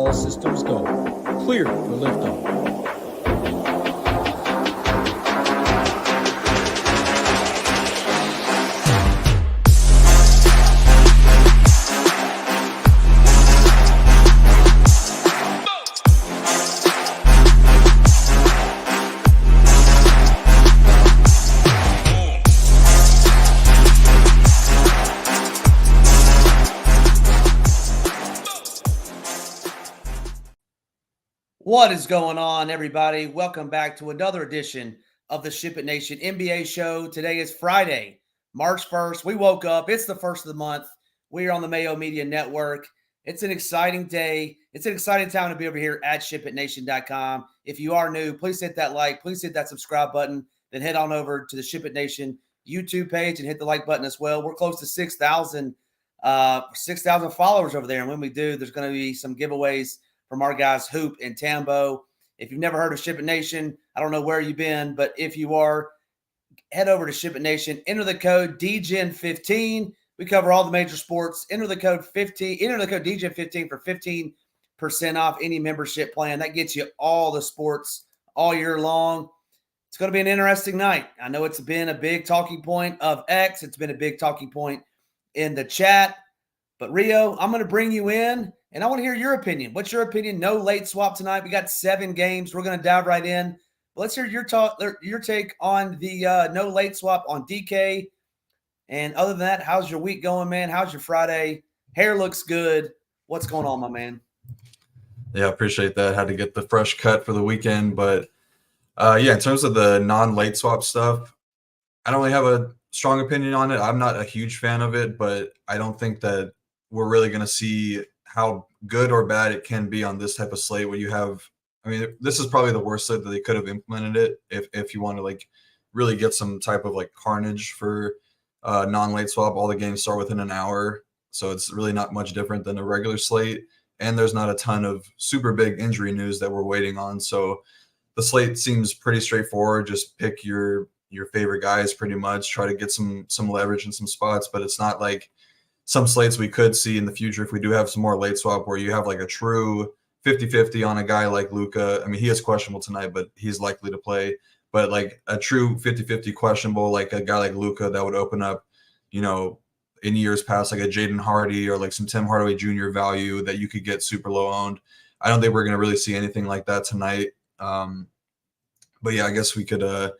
All systems go. Clear for liftoff. What is going on, everybody? Welcome back to another edition of the SHIPIT Nation NBA show. Today is Friday, March 1st. We woke up. It's the first of the month. We are on the Mayo Media Network. It's an exciting day. It's an exciting time to be over here at SHIPITNation.com. If you are new, please hit that like. Please hit that subscribe button. Then head on over to the SHIPIT Nation YouTube page and hit the like button as well. We're close to 6,000 followers over there. And when we do, there's going to be some giveaways from our guys Hoop and Tambo. If you've never heard of SHIPIT Nation, I don't know where you've been, but if you are, head over to SHIPIT Nation. Enter the code DGen15. We cover all the major sports. Enter the code DGen15 for 15% off any membership plan. That gets you all the sports all year long. It's going to be an interesting night. I know it's been a big talking point of X. It's been a big talking point in the chat. But Rio, I'm going to bring you in. And I want to hear your opinion. What's your opinion? No late swap tonight. We got 7 games. We're going to dive right in. But let's hear your take on the no late swap on DK. And other than that, how's your week going, man? How's your Friday? Hair looks good. What's going on, my man? Yeah, appreciate that. Had to get the fresh cut for the weekend. But, in terms of the non-late swap stuff, I don't really have a strong opinion on it. I'm not a huge fan of it, but I don't think that we're really going to see how good or bad it can be on this type of slate where you have, this is probably the worst slate that they could have implemented it if you want to really get some type of carnage for non-late swap. All the games start within an hour, so it's really not much different than a regular slate, and there's not a ton of super big injury news that we're waiting on. So the slate seems pretty straightforward. Just pick your favorite guys pretty much, try to get some leverage in some spots, but it's not like some slates we could see in the future if we do have some more late swap where you have a true 50-50 on a guy like Luka. He is questionable tonight, but he's likely to play. But a true 50-50 questionable, a guy like Luka that would open up, in years past, a Jaden Hardy or some Tim Hardaway Jr. value that you could get super low owned. I don't think we're going to really see anything like that tonight. But yeah, I guess we could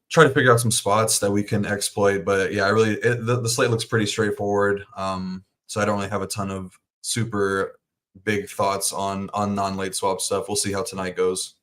try to figure out some spots that we can exploit. But yeah, the slate looks pretty straightforward. So I don't really have a ton of super big thoughts on non-late swap stuff. We'll see how tonight goes.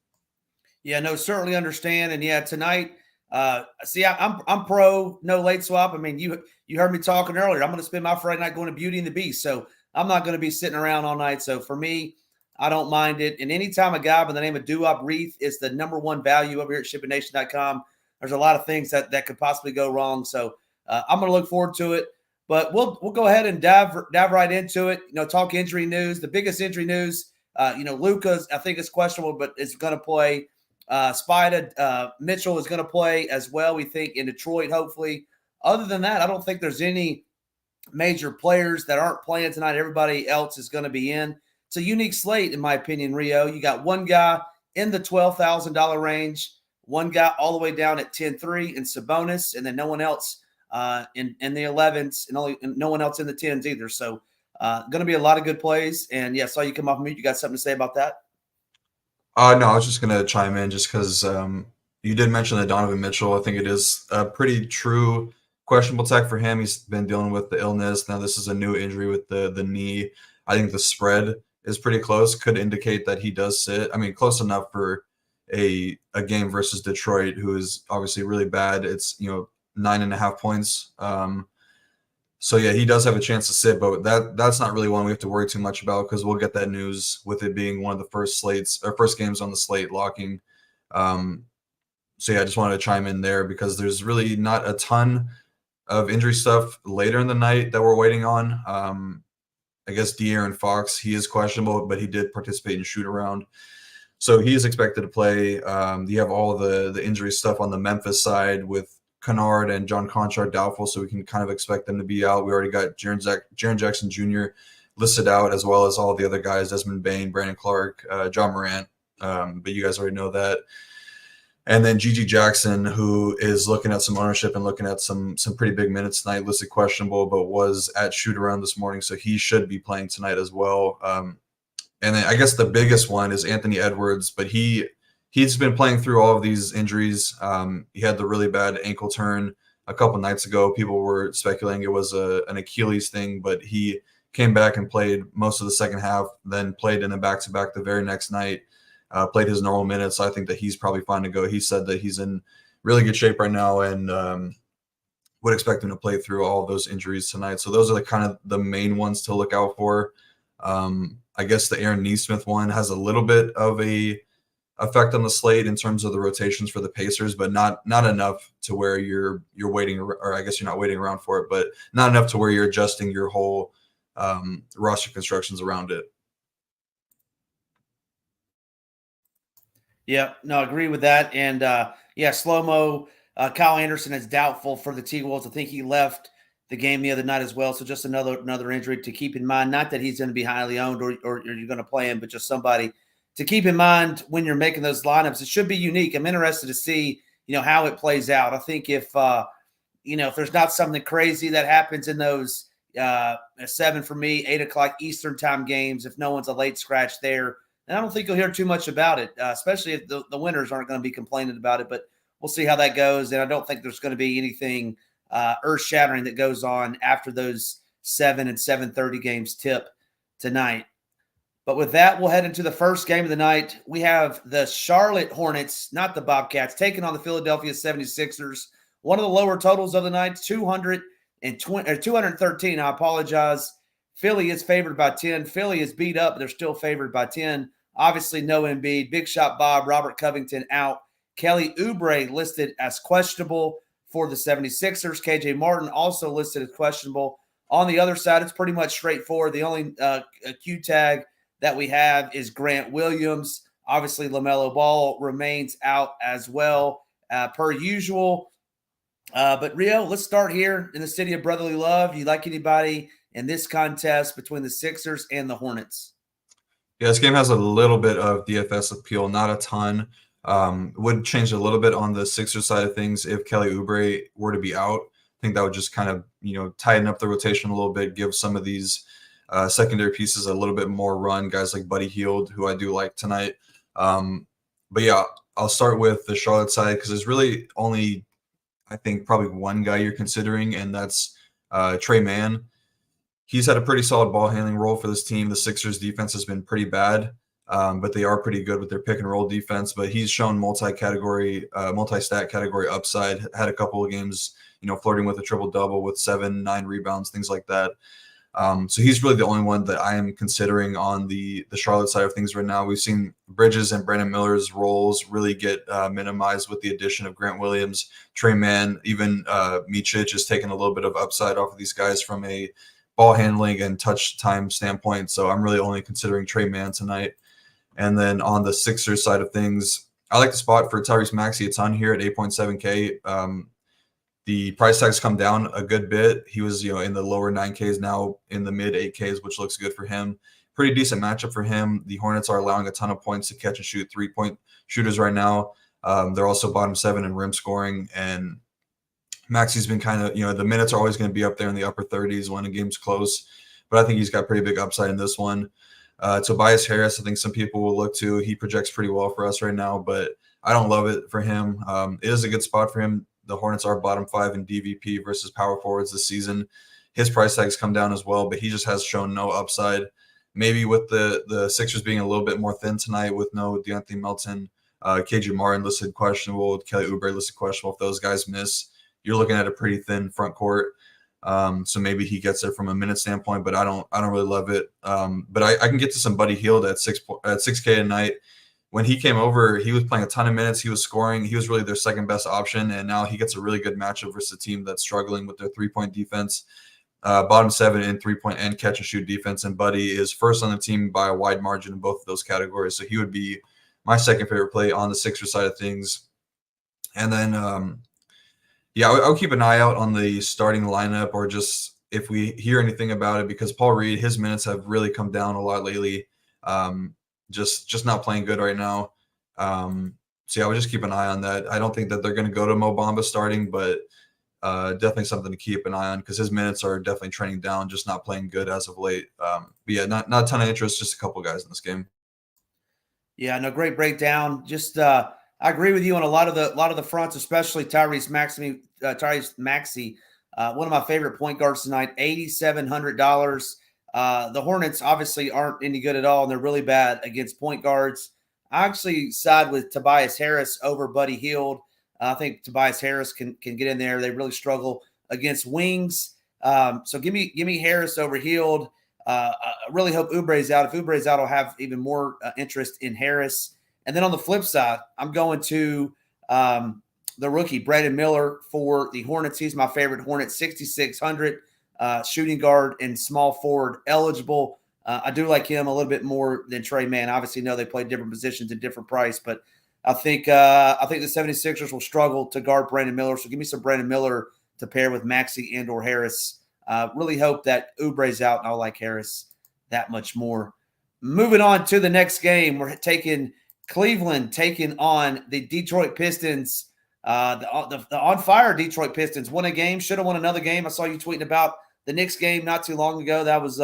Yeah, no, certainly understand. And yeah, tonight, I'm pro no late swap. You heard me talking earlier. I'm going to spend my Friday night going to Beauty and the Beast. So I'm not going to be sitting around all night. So for me, I don't mind it. And anytime a guy by the name of Duop Reith is the number one value over here at SHIPITNation.com, there's a lot of things that could possibly go wrong. So I'm going to look forward to it. But we'll go ahead and dive right into it. Talk injury news. The biggest injury news, Luka's, I think, is questionable, but is going to play. Spida Mitchell is going to play as well, we think, in Detroit, hopefully. Other than that, I don't think there's any major players that aren't playing tonight. Everybody else is going to be in. It's a unique slate, in my opinion, Rio. You got one guy in the $12,000 range, one guy all the way down at 10-3 in Sabonis, and then no one else in the 11s, and no one else in the 10s either. So going to be a lot of good plays. And, yeah, I saw you come off mute. You got something to say about that? No, I was just going to chime in just because you did mention that Donovan Mitchell. I think it is a pretty true questionable tech for him. He's been dealing with the illness. Now this is a new injury with the knee. I think the spread is pretty close. Could indicate that he does sit. Close enough for a game versus Detroit, who is obviously really bad. It's 9.5 points. So yeah, he does have a chance to sit, but that's not really one we have to worry too much about because we'll get that news with it being one of the first games on the slate locking. So yeah, I just wanted to chime in there because there's really not a ton of injury stuff later in the night that we're waiting on. I guess De'Aaron Fox, he is questionable, but he did participate in shoot around. So he is expected to play. You have all the injury stuff on the Memphis side with Kennard and John Conchar doubtful, so we can kind of expect them to be out. We already got Jaren Jackson Jr. listed out, as well as all the other guys, Desmond Bane, Brandon Clark, John Morant. But you guys already know that. And then Gigi Jackson, who is looking at some ownership and looking at some pretty big minutes tonight, listed questionable, but was at shoot around this morning, so he should be playing tonight as well. And then I guess the biggest one is Anthony Edwards, but he's been playing through all of these injuries. He had the really bad ankle turn a couple nights ago. People were speculating it was an Achilles thing, but he came back and played most of the second half, then played in a back-to-back the very next night. Played his normal minutes. So I think that he's probably fine to go. He said that he's in really good shape right now and would expect him to play through all of those injuries tonight. So those are the kind of the main ones to look out for. I guess the Aaron Nesmith one has a little bit of a effect on the slate in terms of the rotations for the Pacers, but not enough to where you're waiting, or I guess you're not waiting around for it, but not enough to where you're adjusting your whole roster constructions around it. Yeah, no, I agree with that. And slow-mo, Kyle Anderson is doubtful for the T-Wolves. I think he left the game the other night as well. So just another injury to keep in mind. Not that he's going to be highly owned or you're going to play him, but just somebody to keep in mind when you're making those lineups. It should be unique. I'm interested to see, how it plays out. I think if there's not something crazy that happens in those 7 for me, 8 o'clock Eastern time games, if no one's a late scratch there, and I don't think you'll hear too much about it, especially if the winners aren't going to be complaining about it. But we'll see how that goes. And I don't think there's going to be anything earth-shattering that goes on after those 7 and 7:30 games tip tonight. But with that, we'll head into the first game of the night. We have the Charlotte Hornets, not the Bobcats, taking on the Philadelphia 76ers. One of the lower totals of the night, 213. I apologize. Philly is favored by 10. Philly is beat up. They're still favored by 10. Obviously, no Embiid. Big Shot Bob, Robert Covington out. Kelly Oubre listed as questionable for the 76ers. KJ Martin also listed as questionable. On the other side, it's pretty much straightforward. The only Q tag that we have is Grant Williams. Obviously, LaMelo Ball remains out as well, per usual. But Rio, let's start here in the city of brotherly love. You like anybody in this contest between the Sixers and the Hornets? Yeah, this game has a little bit of DFS appeal, not a ton. Would change a little bit on the Sixers side of things if Kelly Oubre were to be out. I think that would just kind of, tighten up the rotation a little bit, give some of these secondary pieces a little bit more run, guys like Buddy Hield, who I do like tonight. But yeah, I'll start with the Charlotte side because there's really only, I think, probably one guy you're considering, and that's Trey Mann. He's had a pretty solid ball handling role for this team. The Sixers defense has been pretty bad, but they are pretty good with their pick and roll defense. But he's shown multi-stat category upside. Had a couple of games, flirting with a triple-double with 7, 9 rebounds, things like that. So he's really the only one that I am considering on the Charlotte side of things right now. We've seen Bridges and Brandon Miller's roles really get minimized with the addition of Grant Williams, Trey Mann, even Micic is taking a little bit of upside off of these guys from a ball handling and touch time standpoint. So I'm really only considering Trey Mann tonight. And then on the Sixers side of things, I like the spot for Tyrese Maxey a ton here at 8.7K. The price tag's come down a good bit. He was, in the lower 9Ks, now in the mid 8Ks, which looks good for him. Pretty decent matchup for him. The Hornets are allowing a ton of points to catch and shoot 3-point shooters right now. They're also bottom 7 in rim scoring, and Maxey's been kind of, the minutes are always going to be up there in the upper 30s when a game's close, but I think he's got pretty big upside in this one. Tobias Harris, I think some people will look to. He projects pretty well for us right now, but I don't love it for him. It is a good spot for him. The Hornets are bottom 5 in DVP versus power forwards this season. His price tag's come down as well, but he just has shown no upside. Maybe with the Sixers being a little bit more thin tonight with no DeAnthony Melton, KJ Martin listed questionable, Kelly Oubre listed questionable. If those guys miss, you're looking at a pretty thin front court. So maybe he gets there from a minute standpoint, but I don't really love it. But I can get to some Buddy Hield at 6K a night. When he came over, he was playing a ton of minutes. He was scoring. He was really their second best option, and now he gets a really good matchup versus a team that's struggling with their 3-point defense. Bottom 7 in 3-point and catch and shoot defense, and Buddy is first on the team by a wide margin in both of those categories. So he would be my second favorite play on the Sixers side of things. And then, I'll keep an eye out on the starting lineup, or just if we hear anything about it, because Paul Reed, his minutes have really come down a lot lately. Just not playing good right now. So yeah, I would just keep an eye on that. I don't think that they're going to go to Mo Bamba starting, but definitely something to keep an eye on because his minutes are definitely trending down, just not playing good as of late. But yeah, not a ton of interest, just a couple guys in this game. Yeah, no, great breakdown. Just I agree with you on a lot of the fronts, especially Tyrese Maxey, one of my favorite point guards tonight, $8,700. The Hornets obviously aren't any good at all, and they're really bad against point guards. I actually side with Tobias Harris over Buddy Hield. I think Tobias Harris can get in there. They really struggle against wings. So give me Harris over Hield. I really hope Oubre's out. If Oubre's out, I'll have even more interest in Harris. And then on the flip side, I'm going to the rookie, Brandon Miller, for the Hornets. He's my favorite Hornet, 6,600, shooting guard and small forward eligible. I do like him a little bit more than Trey Mann. Obviously, no, they play different positions at different price, but I think the 76ers will struggle to guard Brandon Miller. So give me some Brandon Miller to pair with Maxey and or Harris. Really hope that Oubre's out, and I'll like Harris that much more. Moving on to the next game, we're taking Cleveland taking on the Detroit Pistons. The on-fire Detroit Pistons won a game, should have won another game. I saw you tweeting about the Knicks game not too long ago. That was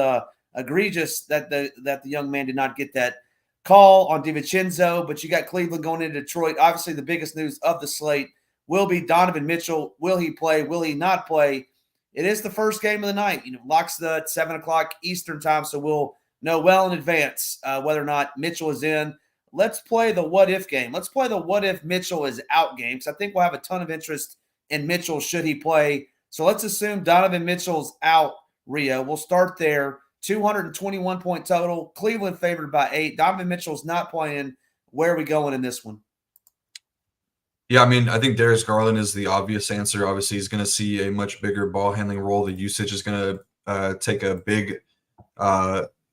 egregious that the young man did not get that call on DiVincenzo, but you got Cleveland going into Detroit. Obviously, the biggest news of the slate will be Donovan Mitchell. Will he play? Will he not play? It is the first game of the night. Locks the 7 o'clock Eastern time, so we'll know well in advance whether or not Mitchell is in. Let's play the what-if game. Let's play the what-if Mitchell is out game, because I think we'll have a ton of interest in Mitchell should he play. So let's assume Donovan Mitchell's out, Rio. We'll start there. 221 point total. Cleveland favored by 8. Donovan Mitchell's not playing. Where are we going in this one? Yeah, I mean, I think Darius Garland is the obvious answer. Obviously, he's going to see a much bigger ball handling role. The usage is going to take a big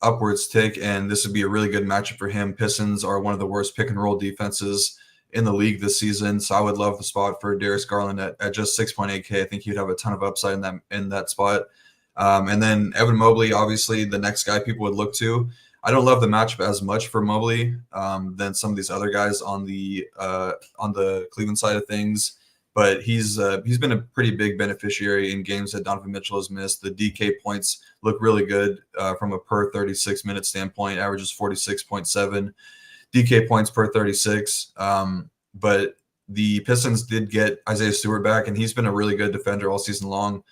upwards tick, and this would be a really good matchup for him. Pistons are one of the worst pick and roll defenses in the league this season, so I would love the spot for Darius Garland at just 6.8K. I think he'd have a ton of upside in that spot. And then Evan Mobley, obviously the next guy people would look to. I don't love the matchup as much for Mobley than some of these other guys on the Cleveland side of things, but he's been a pretty big beneficiary in games that Donovan Mitchell has missed. The DK points look really good from a per 36-minute standpoint, averages 46.7 DK points per 36. But the Pistons did get Isaiah Stewart back, and he's been a really good defender all season long.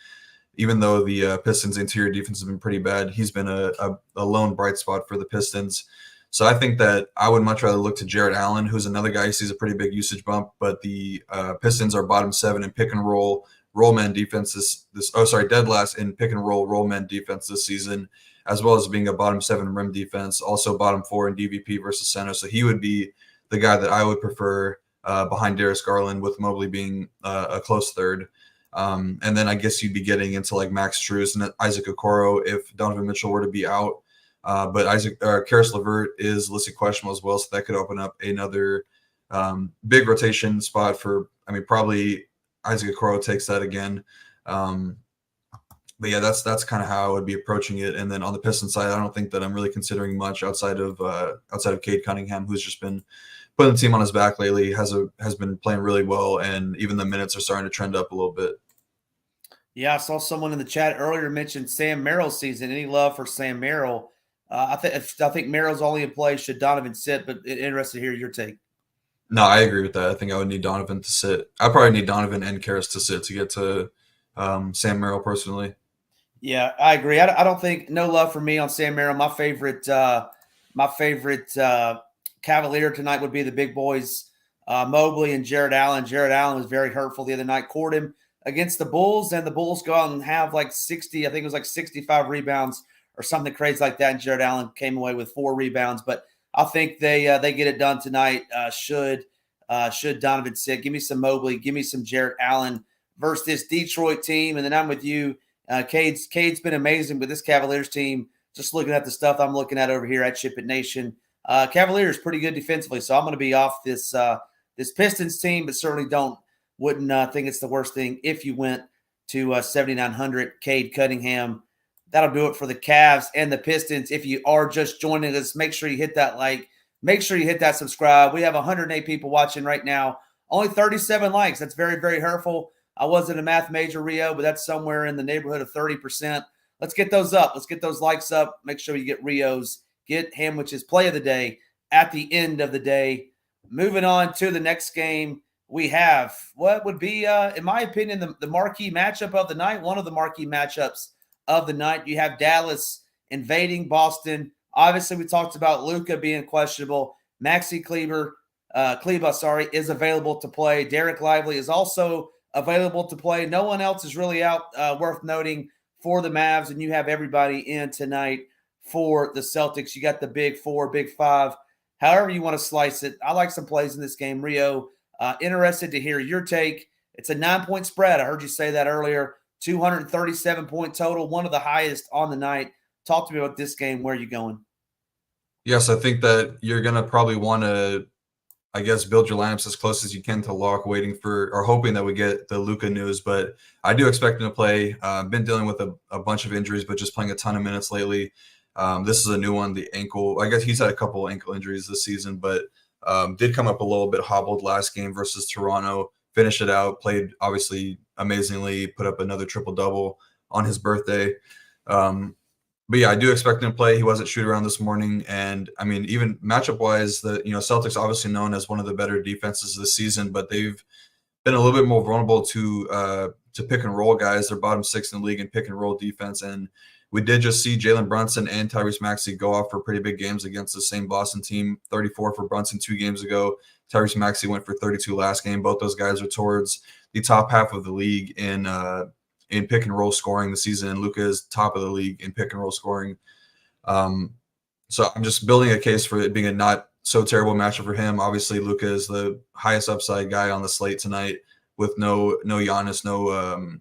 Even though the Pistons' interior defense has been pretty bad, he's been a lone bright spot for the Pistons. So I think that I would much rather look to Jarrett Allen, who's another guy who sees a pretty big usage bump. But the Pistons are bottom 7 in pick and roll man defense dead last in pick and roll man defense this season, as well as being a bottom 7 rim defense, also bottom 4 in DVP versus center. So he would be the guy that I would prefer behind Darius Garland, with Mobley being a close third. And then I guess you'd be getting into like Max Strus and Isaac Okoro if Donovan Mitchell were to be out. But Karis LeVert is listed questionable as well, so that could open up another big rotation spot for. I mean, probably Isaac Okoro takes that again. But yeah, that's kind of how I would be approaching it. And then on the Pistons side, I don't think that I'm really considering much outside of Cade Cunningham, who's just been putting the team on his back lately, has been playing really well, and even the minutes are starting to trend up a little bit. Yeah, I saw someone in the chat earlier mention Sam Merrill's season. Any love for Sam Merrill? I think Merrill's only in play should Donovan sit, but interested to hear your take. No, I agree with that. I think I would need Donovan to sit. I probably need Donovan and Karis to sit to get to Sam Merrill personally. Yeah, I agree. I don't think no love for me on Sam Merrill. My favorite Cavalier tonight would be the big boys, Mobley and Jarrett Allen. Jarrett Allen was very hurtful the other night. Court him against the Bulls, and the Bulls go out and have like 60, I think it was like 65 rebounds or something crazy like that, and Jarrett Allen came away with 4 rebounds. But I think they get it done tonight. Should Donovan sit? Give me some Mobley. Give me some Jarrett Allen versus this Detroit team. And then I'm with you. Cade's been amazing with this Cavaliers team. Just looking at the stuff I'm looking at over here at SHIPIT Nation. Cavaliers pretty good defensively, so I'm going to be off this Pistons team, but certainly wouldn't think it's the worst thing if you went to 7,900. Cade Cunningham. That'll do it for the Cavs and the Pistons. If you are just joining us, make sure you hit that like. Make sure you hit that subscribe. We have 108 people watching right now. Only 37 likes. That's very, very hurtful. I wasn't a math major, Rio, but that's somewhere in the neighborhood of 30%. Let's get those up. Let's get those likes up. Make sure you get Rio's, get Hamwich's play of the day at the end of the day. Moving on to the next game, we have what would be, in my opinion, the marquee matchup of the night, one of the marquee matchups of the night. You have Dallas invading Boston. Obviously, we talked about Luka being questionable. Maxi Kleber is available to play. Derek Lively is also available to play. No one else is really out worth noting for the Mavs, and you have everybody in tonight for the Celtics. You got the big four, big five, however you want to slice it. I like some plays in this game, Rio. Interested to hear your take. It's a 9-point spread. I heard you say that earlier. 237-point total, one of the highest on the night. Talk to me about this game. Where are you going? Yes, I think that you're going to probably want to, I guess, build your lineups as close as you can to lock, waiting for or hoping that we get the Luka news. But I do expect him to play. I've been dealing with a bunch of injuries, but just playing a ton of minutes lately. This is a new one, the ankle. I guess he's had a couple of ankle injuries this season, but did come up a little bit hobbled last game versus Toronto. Finished it out, played obviously amazingly, put up another triple-double on his birthday. But yeah, I do expect him to play. He wasn't shoot around this morning. And I mean, even matchup wise, Celtics obviously known as one of the better defenses this season, but they've been a little bit more vulnerable to pick and roll guys. They're bottom 6 in the league in pick and roll defense. And we did just see Jalen Brunson and Tyrese Maxey go off for pretty big games against the same Boston team. 34 for Brunson 2 games ago. Tyrese Maxey went for 32 last game. Both those guys are towards the top half of the league in pick and roll scoring this season, and Luka is top of the league in pick and roll scoring. So I'm just building a case for it being a not so terrible matchup for him. Obviously, Luka is the highest upside guy on the slate tonight with no Giannis, no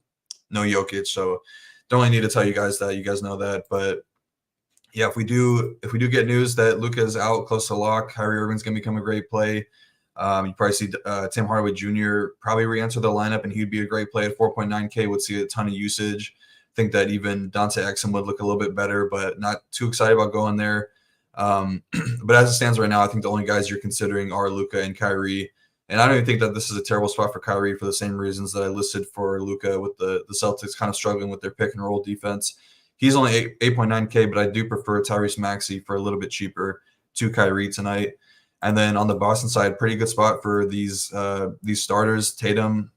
Jokic. So don't really need to tell you guys that. You guys know that. But yeah, if we do get news that Luka is out close to lock, Kyrie Irving's gonna become a great play. You probably see Tim Hardaway Jr. probably re-enter the lineup, and he'd be a great play at 4.9K. Would see a ton of usage. Think that even Dante Exum would look a little bit better, but not too excited about going there. But as it stands right now, I think the only guys you're considering are Luka and Kyrie. And I don't even think that this is a terrible spot for Kyrie for the same reasons that I listed for Luka, with the Celtics kind of struggling with their pick and roll defense. He's only 8.9K, but I do prefer Tyrese Maxey for a little bit cheaper to Kyrie tonight. And then on the Boston side, pretty good spot for these starters. Tatum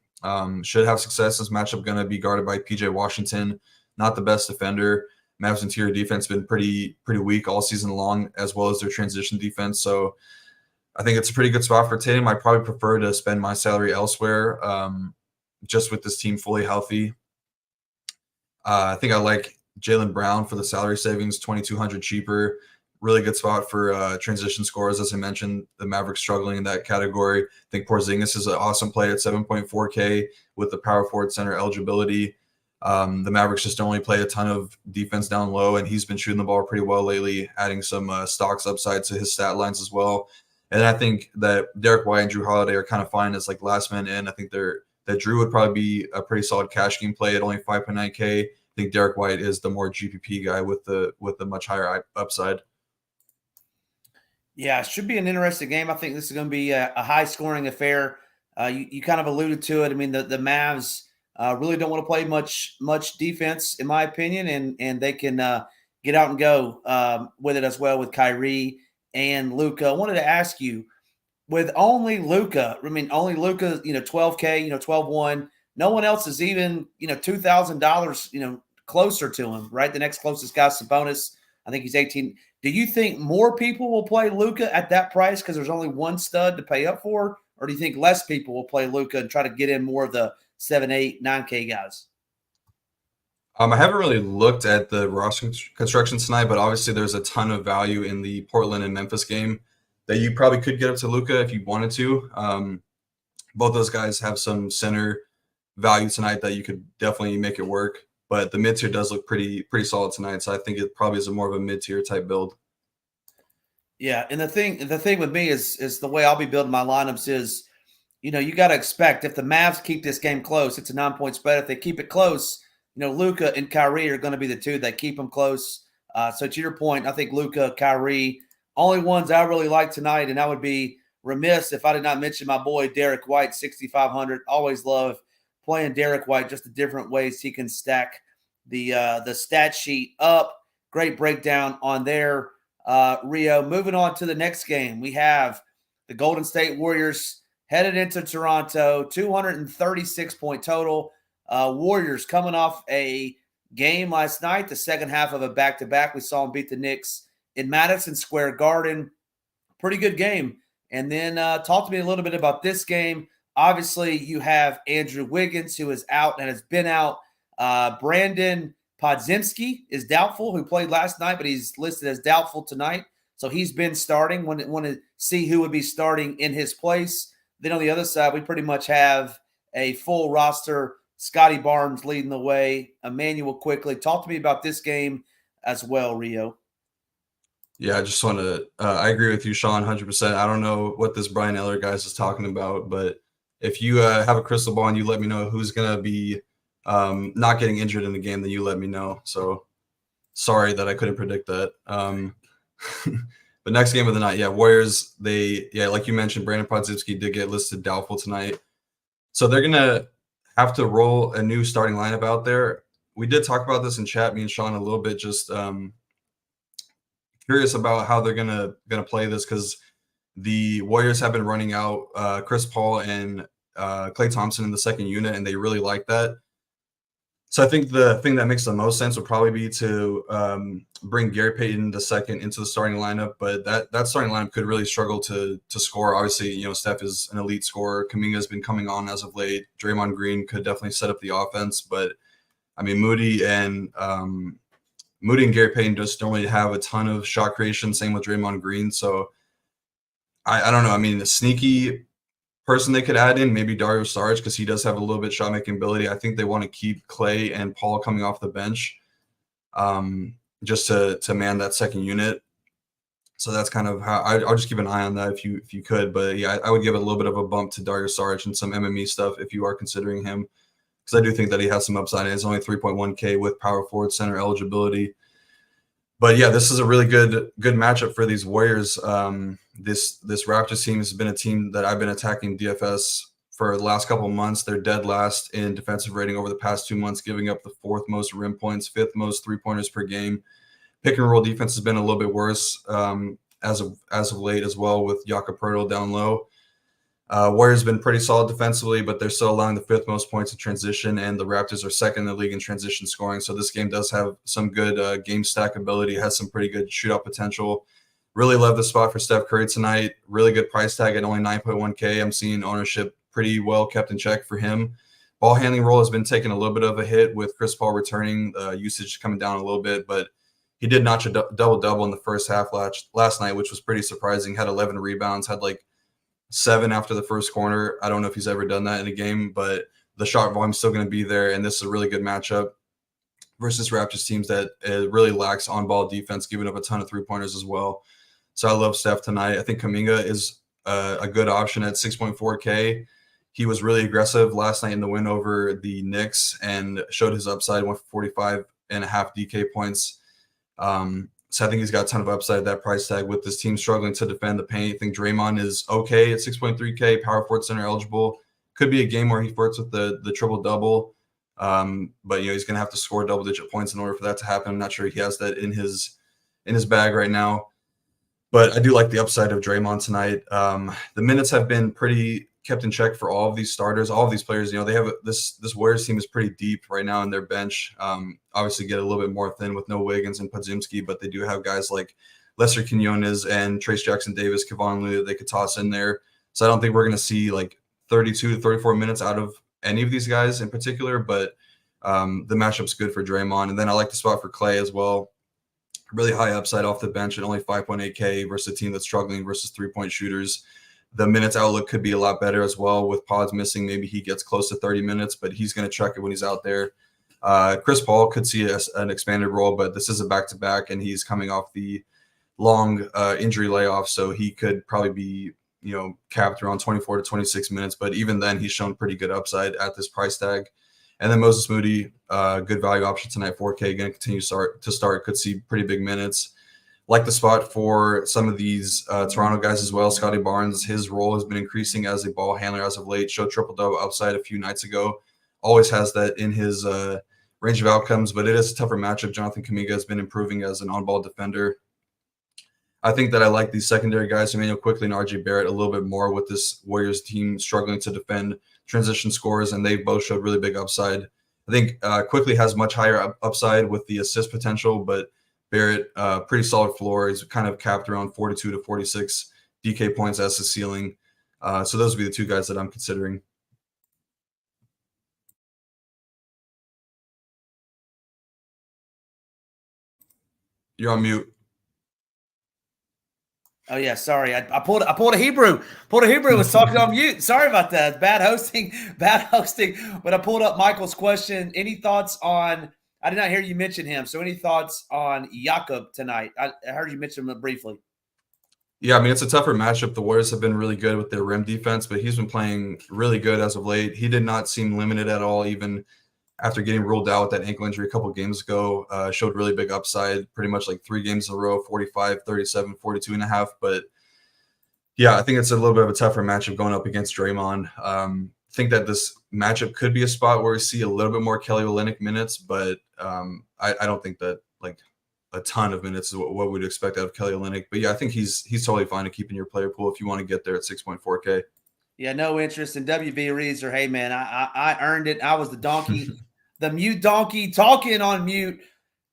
should have success. This matchup going to be guarded by PJ Washington, not the best defender. Mavs interior defense been pretty weak all season long, as well as their transition defense. So I think it's a pretty good spot for Tatum. I probably prefer to spend my salary elsewhere, just with this team fully healthy. I think I like Jaylen Brown for the salary savings, 2,200 cheaper. Really good spot for transition scores. As I mentioned, the Mavericks struggling in that category. I think Porzingis is an awesome play at 7.4K with the power forward center eligibility. The Mavericks just don't really play a ton of defense down low, and he's been shooting the ball pretty well lately, adding some stocks upside to his stat lines as well. And I think that Derek White and Drew Holiday are kind of fine as like last man in. I think that Drew would probably be a pretty solid cash game play at only 5.9K. I think Derek White is the more GPP guy with the much higher upside. Yeah, it should be an interesting game. I think this is going to be a high-scoring affair. You kind of alluded to it. I mean, the Mavs really don't want to play much defense, in my opinion, and they can get out and go with it as well with Kyrie and Luka. I wanted to ask you, with only Luka, 12K, 12-1, no one else is even, $2,000, closer to him, right? The next closest guy's Sabonis. I think he's 18. Do you think more people will play Luka at that price because there's only one stud to pay up for? Or do you think less people will play Luka and try to get in more of the 7, 8, 9K guys? I haven't really looked at the roster construction tonight, but obviously there's a ton of value in the Portland and Memphis game that you probably could get up to Luka if you wanted to. Both those guys have some center value tonight that you could definitely make it work. But the mid-tier does look pretty solid tonight, so I think it probably is more of a mid-tier type build. Yeah, and the thing with me is the way I'll be building my lineups is, you got to expect if the Mavs keep this game close, it's a 9-point spread. If they keep it close, Luka and Kyrie are going to be the two that keep them close. So to your point, I think Luka, Kyrie, only ones I really like tonight, and I would be remiss if I did not mention my boy Derek White, 6,500. Always love playing Derek White, just the different ways he can stack the stat sheet up. Great breakdown on there, Rio. Moving on to the next game, we have the Golden State Warriors headed into Toronto, 236-point total. Warriors coming off a game last night, the second half of a back-to-back. We saw them beat the Knicks in Madison Square Garden. Pretty good game. And then talk to me a little bit about this game. Obviously, you have Andrew Wiggins, who is out and has been out. Brandon Podziemski is doubtful, who played last night, but he's listed as doubtful tonight. So he's been starting. Want to see who would be starting in his place. Then on the other side, we pretty much have a full roster. Scotty Barnes leading the way. Emmanuel quickly. Talk to me about this game as well, Rio. Yeah, I just want to I agree with you, Sean, 100%. I don't know what this Brian Eller guy is talking about, but if you have a crystal ball and you let me know who's going to be not getting injured in the game, then you let me know. So sorry that I couldn't predict that. But next game of the night, Warriors, like you mentioned, Brandon Podziemski did get listed doubtful tonight. So they're going to have to roll a new starting lineup out there. We did talk about this in chat, me and Sean, a little bit, just curious about how they're gonna play this, because the Warriors have been running out Chris Paul and Klay Thompson in the second unit, and they really like that. So I think the thing that makes the most sense would probably be to bring Gary Payton II into the starting lineup, but that starting lineup could really struggle to score. Obviously, Steph is an elite scorer. Kuminga has been coming on as of late. Draymond Green could definitely set up the offense, but I mean Moody and Gary Payton just don't really have a ton of shot creation. Same with Draymond Green. So I don't know. I mean, the sneaky person they could add in, maybe Dario Saric, because he does have a little bit shot making ability. I think they want to keep Klay and Paul coming off the bench, just to man that second unit. So that's kind of how I'll just keep an eye on that if you could. But yeah, I would give it a little bit of a bump to Dario Saric and some MME stuff if you are considering him, because I do think that he has some upside. It's only 3.1K with power forward center eligibility. But yeah, this is a really good matchup for these Warriors. This Raptors team has been a team that I've been attacking DFS for the last couple of months. They're dead last in defensive rating over the past 2 months, giving up the 4th most rim points, 5th most 3-pointers per game. Pick and roll defense has been a little bit worse as of late as well, with Jakob Poeltl down low. Warriors been pretty solid defensively, but they're still allowing the 5th most points in transition, and the Raptors are second in the league in transition scoring. So this game does have some good game stack ability, has some pretty good shootout potential. Really love the spot for Steph Curry tonight. Really good price tag at only 9.1K. I'm seeing ownership pretty well kept in check for him. Ball handling role has been taking a little bit of a hit with Chris Paul returning, usage coming down a little bit, but he did notch a double-double in the first half last night, which was pretty surprising. Had 11 rebounds, had like 7 after the first quarter. I don't know if he's ever done that in a game, but the shot volume is still going to be there, and this is a really good matchup versus Raptors teams that really lacks on-ball defense, giving up a ton of three-pointers as well. So I love Steph tonight. I think Kuminga is a good option at 6.4K. He was really aggressive last night in the win over the Knicks and showed his upside, went for 45.5 DK points. So I think he's got a ton of upside at that price tag with this team struggling to defend the paint. I think Draymond is okay at 6.3K, power forward center eligible. Could be a game where he flirts with the triple-double. But he's going to have to score double-digit points in order for that to happen. I'm not sure he has that in his bag right now. But I do like the upside of Draymond tonight. The minutes have been pretty kept in check for all of these starters, all of these players. They have this Warriors team is pretty deep right now in their bench. Obviously get a little bit more thin with no Wiggins and Podziemski, but they do have guys like Lester Quinones and Trace Jackson-Davis, Kevon Looney that they could toss in there. So I don't think we're going to see like 32 to 34 minutes out of any of these guys in particular, but the matchup's good for Draymond. And then I like the spot for Klay as well. Really high upside off the bench at only 5.8K versus a team that's struggling versus three-point shooters. The minutes outlook could be a lot better as well with Pods missing. Maybe he gets close to 30 minutes, but he's going to check it when he's out there. Chris Paul could see an expanded role, but this is a back-to-back, and he's coming off the long injury layoff, so he could probably be capped around 24 to 26 minutes. But even then, he's shown pretty good upside at this price tag. And then Moses Moody, good value option tonight, 4K, going to continue to start, could see pretty big minutes. Like the spot for some of these Toronto guys as well. Scotty Barnes, his role has been increasing as a ball handler as of late. Showed triple-double upside a few nights ago. Always has that in his range of outcomes, but it is a tougher matchup. Jonathan Kuminga has been improving as an on-ball defender. I think that I like these secondary guys, Emmanuel Quickley and RJ Barrett, a little bit more with this Warriors team struggling to defend transition scores, and they both showed really big upside. I think Quickley has much higher upside with the assist potential, but Barrett, pretty solid floor. He's kind of capped around 42 to 46 DK points as his ceiling. So those would be the two guys that I'm considering. You're on mute. Oh yeah, sorry. I pulled a Hebrew. Was talking on mute. Sorry about that. Bad hosting. But I pulled up Michael's question. Any thoughts on? I did not hear you mention him. So any thoughts on Jakob tonight? I heard you mention him briefly. Yeah, I mean, it's a tougher matchup. The Warriors have been really good with their rim defense, but he's been playing really good as of late. He did not seem limited at all, even after getting ruled out with that ankle injury a couple of games ago. Showed really big upside, pretty much like 3 games in a row, 45, 37, 42 and a half. But yeah, I think it's a little bit of a tougher matchup going up against Draymond. I think that this matchup could be a spot where we see a little bit more Kelly Olynyk minutes, but I don't think that like a ton of minutes is what we'd expect out of Kelly Olynyk. But yeah, I think he's totally fine to keep in your player pool if you want to get there at 6.4K. Yeah, no interest in WB Reeds or, hey, man, I earned it. I was the donkey, the mute donkey, talking on mute.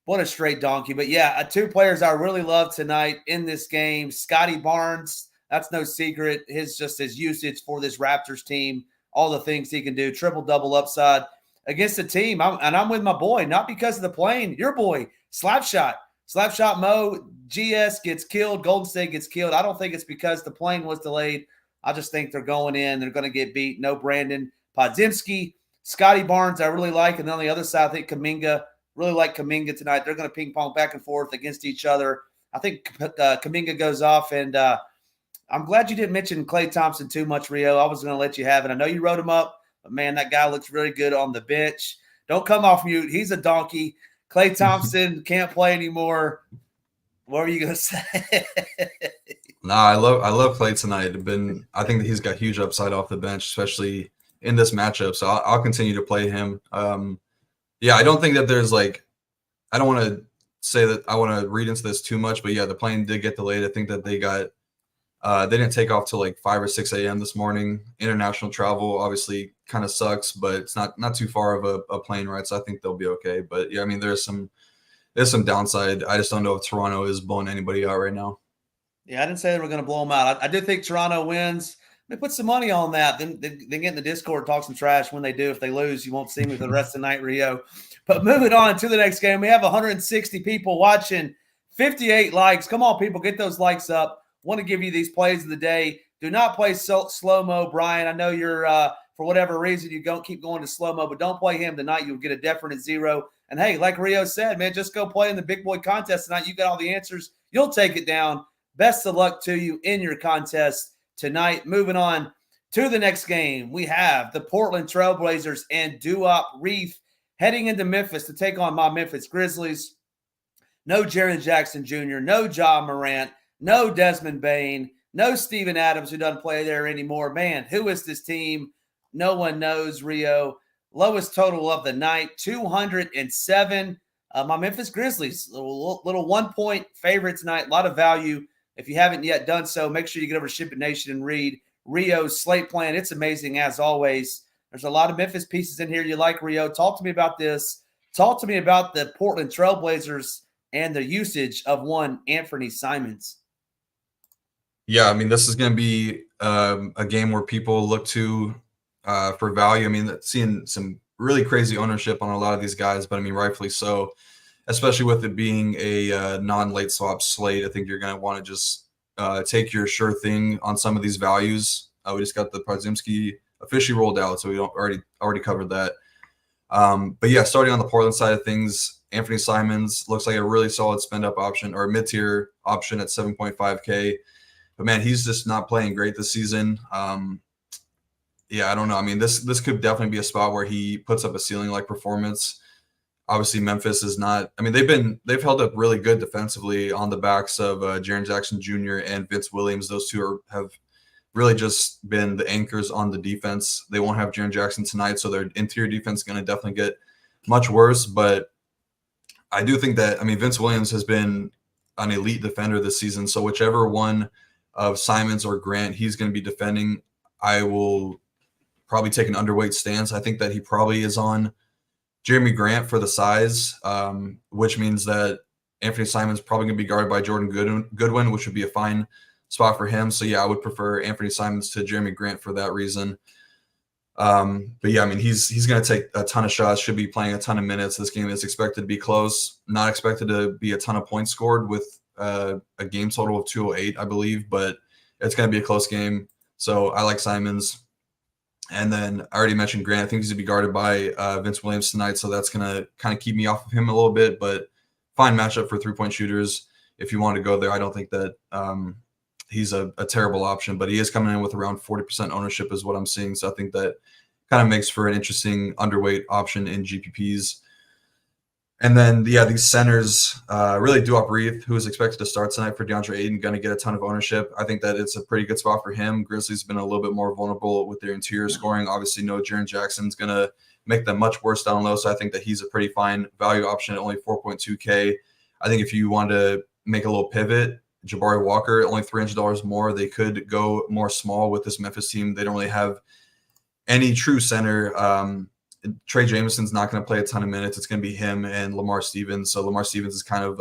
What a straight donkey. But, yeah, 2 players I really love tonight in this game. Scotty Barnes, that's no secret. His usage for this Raptors team, all the things he can do, triple-double upside against the team. I'm with my boy, not because of the plane. Your boy, Slapshot. Slapshot Mo, GS gets killed. Golden State gets killed. I don't think it's because the plane was delayed. I just think they're going in. They're going to get beat. No Brandon Podziemski. Scotty Barnes, I really like. And then on the other side, I think Kuminga, really like Kuminga tonight. They're going to ping pong back and forth against each other. I think Kuminga goes off. And I'm glad you didn't mention Klay Thompson too much, Rio. I was going to let you have it. I know you wrote him up, but, man, that guy looks really good on the bench. Don't come off mute. He's a donkey. Klay Thompson can't play anymore. What were you going to say? I love Klay tonight. I think that he's got huge upside off the bench, especially in this matchup. So I'll continue to play him. Yeah, I don't think that there's I don't want to say that I want to read into this too much, but yeah, the plane did get delayed. I think that they didn't take off till 5 or 6 a.m. this morning. International travel obviously kind of sucks, but it's not too far of a plane ride, so I think they'll be okay. But yeah, I mean, there's some downside. I just don't know if Toronto is blowing anybody out right now. Yeah, I didn't say they were going to blow them out. I do think Toronto wins. Let me put some money on that. Then get in the Discord, talk some trash. When they do, if they lose, you won't see me for the rest of the night, Rio. But moving on to the next game, we have 160 people watching, 58 likes. Come on, people, get those likes up. Want to give you these plays of the day. Do not play slow-mo, Brian. I know you're, for whatever reason, you don't keep going to slow-mo, but don't play him tonight. You'll get a definite 0. And, hey, like Rio said, man, just go play in the big boy contest tonight. You got all the answers. You'll take it down. Best of luck to you in your contest tonight. Moving on to the next game, we have the Portland Trailblazers and Duop Reef heading into Memphis to take on my Memphis Grizzlies. No Jaren Jackson Jr., no Ja Morant, no Desmond Bane, no Steven Adams, who doesn't play there anymore. Man, who is this team? No one knows, Rio. Lowest total of the night, 207. My Memphis Grizzlies, little 1-point favorite tonight. A lot of value. If you haven't yet done so, make sure you get over to SHIPIT Nation and read Rio's slate plan. It's amazing, as always. There's a lot of Memphis pieces in here you like, Rio. Talk to me about this. Talk to me about the Portland Trailblazers and the usage of one Anthony Simons. Yeah, I mean, this is going to be a game where people look to for value. I mean, seeing some really crazy ownership on a lot of these guys, but I mean, rightfully so. Especially with it being a non-late swap slate, I think you're going to want to just take your sure thing on some of these values. We just got the Podziemski officially rolled out, so we don't already covered that. But yeah, starting on the Portland side of things, Anthony Simons looks like a really solid spend-up option or mid-tier option at 7.5K. But man, he's just not playing great this season. Yeah, I don't know. I mean, this could definitely be a spot where he puts up a ceiling-like performance. Obviously, Memphis is not. I mean, they've held up really good defensively on the backs of Jaren Jackson Jr. and Vince Williams. Those two have really just been the anchors on the defense. They won't have Jaren Jackson tonight, so their interior defense is going to definitely get much worse. But I do think that, I mean, Vince Williams has been an elite defender this season. So whichever one of Simons or Grant he's going to be defending, I will probably take an underweight stance. I think that he probably is on Jeremy Grant for the size, which means that Anthony Simons probably going to be guarded by Jordan Goodwin, which would be a fine spot for him. So, yeah, I would prefer Anthony Simons to Jeremy Grant for that reason. But, yeah, I mean, he's going to take a ton of shots, should be playing a ton of minutes. This game is expected to be close, not expected to be a ton of points scored with a game total of 208, I believe, but it's going to be a close game. So I like Simons. And then I already mentioned Grant. I think he's going to be guarded by Vince Williams tonight, so that's going to kind of keep me off of him a little bit. But fine matchup for three-point shooters if you want to go there. I don't think that he's a terrible option, but he is coming in with around 40% ownership is what I'm seeing. So I think that kind of makes for an interesting underweight option in GPPs. And then, yeah, these centers, really Duop Reith, who is expected to start tonight for DeAndre Ayton, going to get a ton of ownership. I think that it's a pretty good spot for him. Grizzlies have been a little bit more vulnerable with their interior scoring. Obviously, no Jaren Jackson's going to make them much worse down low, so I think that he's a pretty fine value option at only 4.2K. I think if you want to make a little pivot, Jabari Walker, only $300 more. They could go more small with this Memphis team. They don't really have any true center. Trey Jameson's not going to play a ton of minutes. It's going to be him and Lamar Stevens. So Lamar Stevens is kind of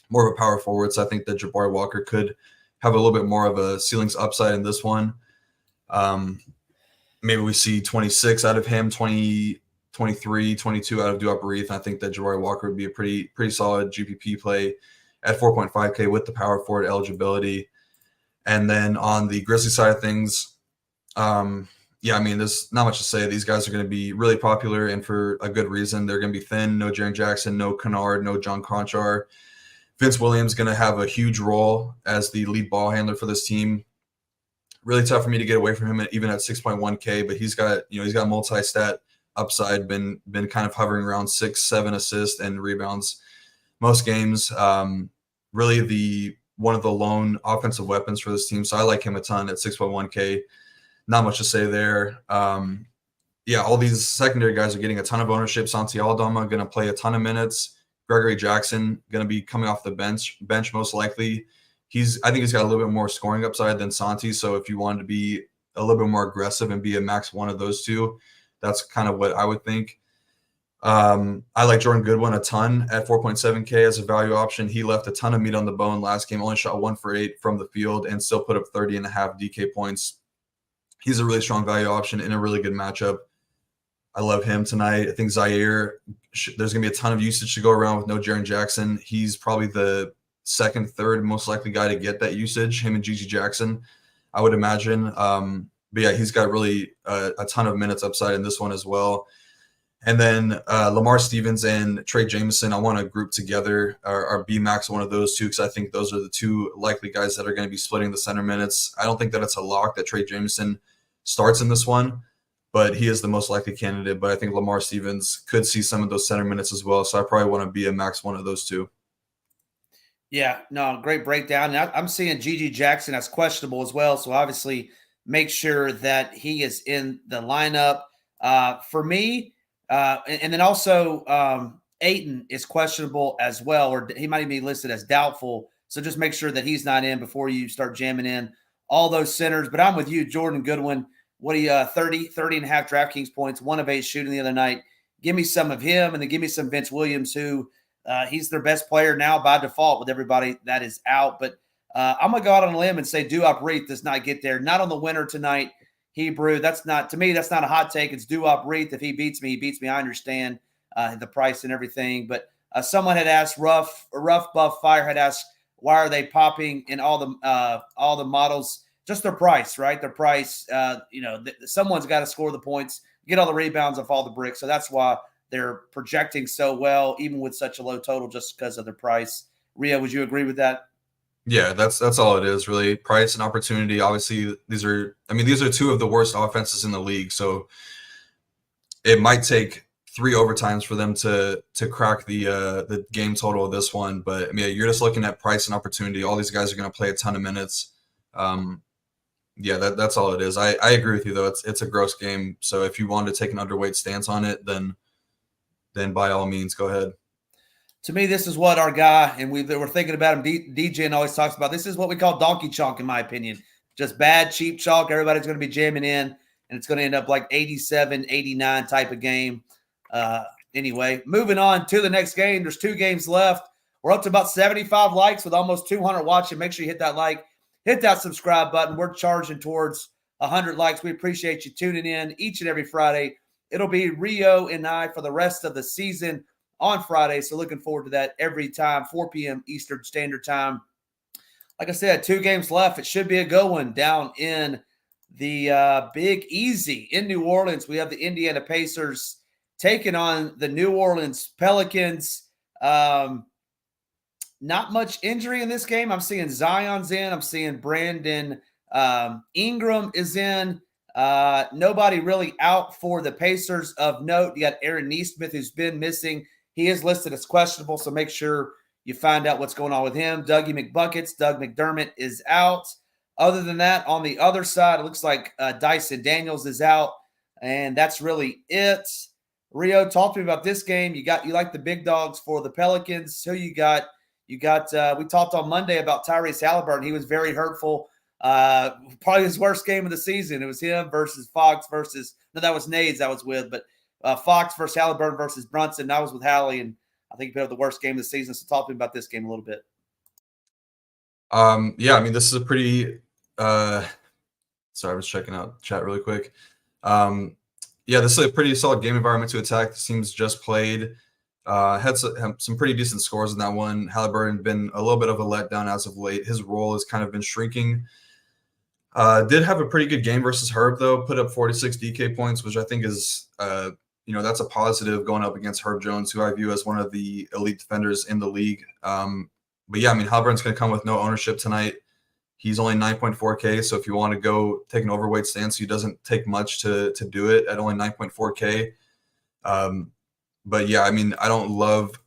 more of a power forward. So I think that Jabari Walker could have a little bit more of a ceilings upside in this one. Maybe we see 26 out of him, 20, 23, 22 out of Duop Reith. I think that Jabari Walker would be a pretty solid GPP play at 4.5K with the power forward eligibility. And then on the Grizzlies side of things, yeah, I mean, there's not much to say. These guys are going to be really popular, and for a good reason. They're going to be thin. No Jaren Jackson, no Kennard, no John Conchar. Vince Williams going to have a huge role as the lead ball handler for this team. Really tough for me to get away from him even at 6.1K, but he's got multi-stat upside. Been kind of hovering around 6-7 assists and rebounds most games. Really one of the lone offensive weapons for this team. So I like him a ton at 6.1K. Not much to say there. Yeah, all these secondary guys are getting a ton of ownership. Santi Aldama going to play a ton of minutes. Gregory Jackson going to be coming off the bench most likely. I think he's got a little bit more scoring upside than Santi. So if you wanted to be a little bit more aggressive and be a max one of those two, that's kind of what I would think. I like Jordan Goodwin a ton at 4.7K as a value option. He left a ton of meat on the bone last game, only shot 1 for 8 from the field and still put up 30.5 DK points. He's a really strong value option in a really good matchup. I love him tonight. I think Zaire, there's going to be a ton of usage to go around with no Jaren Jackson. He's probably the second, third most likely guy to get that usage, him and Gigi Jackson, I would imagine. But yeah, he's got really a ton of minutes upside in this one as well. And then Lamar Stevens and Trey Jameson, I want to group together or B-max one of those two because I think those are the two likely guys that are going to be splitting the center minutes. I don't think that it's a lock that Trey Jameson starts in this one, but he is the most likely candidate. But I think Lamar Stevens could see some of those center minutes as well. So I probably want to be a max one of those two. Yeah, no, great breakdown. And I'm seeing Gigi Jackson as questionable as well. So obviously make sure that he is in the lineup. For me, and then also Ayton is questionable as well, or he might even be listed as doubtful. So just make sure that he's not in before you start jamming in all those centers. But I'm with you, Jordan Goodwin. What do you 30 and a half DraftKings points, 1 of 8 shooting the other night. Give me some of him, and then give me some Vince Williams, who he's their best player now by default with everybody that is out. But I'm going to go out on a limb and say Duop Reith does not get there. Not on the winner tonight. Hebrew, that's not a hot take. It's Duop Reith. If he beats me, he beats me. I understand the price and everything. But someone had asked, Rough Buff Fire had asked, why are they popping in all the models? Just their price, right? Their price. Someone's got to score the points, get all the rebounds off all the bricks. So that's why they're projecting so well, even with such a low total, just because of their price. Rio, would you agree with that? Yeah, that's all it is, really. Price and opportunity. Obviously, these are two of the worst offenses in the league. So it might take 3 overtimes for them to crack the game total of this one. But I mean, you're just looking at price and opportunity. All these guys are going to play a ton of minutes. Yeah, that's all it is. I agree with you though. It's a gross game. So if you want to take an underweight stance on it, then by all means go ahead. To me, this is what our guy, and we're thinking about him, DJ always talks about, this is what we call donkey chalk, in my opinion. Just bad, cheap chalk. Everybody's going to be jamming in, and it's going to end up like 87, 89 type of game. Anyway, moving on to the next game. There's 2 games left. We're up to about 75 likes with almost 200 watching. Make sure you hit that like, hit that subscribe button. We're charging towards 100 likes. We appreciate you tuning in each and every Friday. It'll be Rio and I for the rest of the season on Friday. So looking forward to that every time, 4 p.m. Eastern Standard Time. Like I said, 2 games left. It should be a good one down in the Big Easy in New Orleans. We have the Indiana Pacers taking on the New Orleans Pelicans. Not much injury in this game. I'm seeing Zion's in. I'm seeing Brandon Ingram is in. Nobody really out for the Pacers of note. You got Aaron Nesmith, who's been missing. He is listed as questionable, so make sure you find out what's going on with him. Doug McDermott is out. Other than that, on the other side, it looks like Dyson Daniels is out, and that's really it. Rio, talk to me about this game. You like the big dogs for the Pelicans. Who you got? We talked on Monday about Tyrese Halliburton. He was very hurtful. Probably his worst game of the season. It was him versus Fox that was Nades I was with, but Fox versus Halliburton versus Brunson. I was with Hallie, and I think he put up the worst game of the season. So talk to me about this game a little bit. Yeah, I mean, this is a pretty sorry, I was checking out chat really quick. Yeah, this is a pretty solid game environment to attack. The teams just played. Had some pretty decent scores in that one. Halliburton been a little bit of a letdown as of late. His role has kind of been shrinking. Did have a pretty good game versus Herb, though. Put up 46 DK points, which I think is, that's a positive going up against Herb Jones, who I view as one of the elite defenders in the league. But yeah, I mean, Halliburton's going to come with no ownership tonight. He's only 9.4K, so if you want to go take an overweight stance, he doesn't take much to do it at only 9.4K. But yeah, I mean, I don't love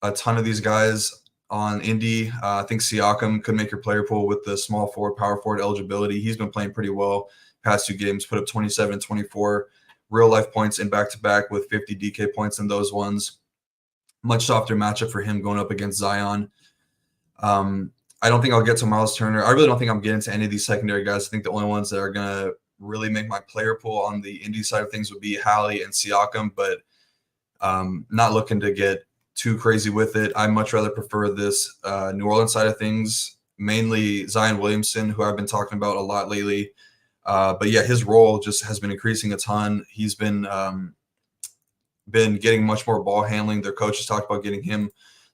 a ton of these guys on Indy. I think Siakam could make your player pool with the small forward, power forward eligibility. He's been playing pretty well past 2 games, put up 27 and 24 real life points in back-to-back with 50 DK points in those ones. Much softer matchup for him going up against Zion. I don't think I'll get to Miles Turner. I really don't think I'm getting to any of these secondary guys. I think the only ones that are going to really make my player pool on the Indy side of things would be Hallie and Siakam, but not looking to get too crazy with it. I much rather prefer this New Orleans side of things, mainly Zion Williamson, who I've been talking about a lot lately. But yeah, his role just has been increasing a ton. He's been getting much more ball handling. Their coaches talked about getting him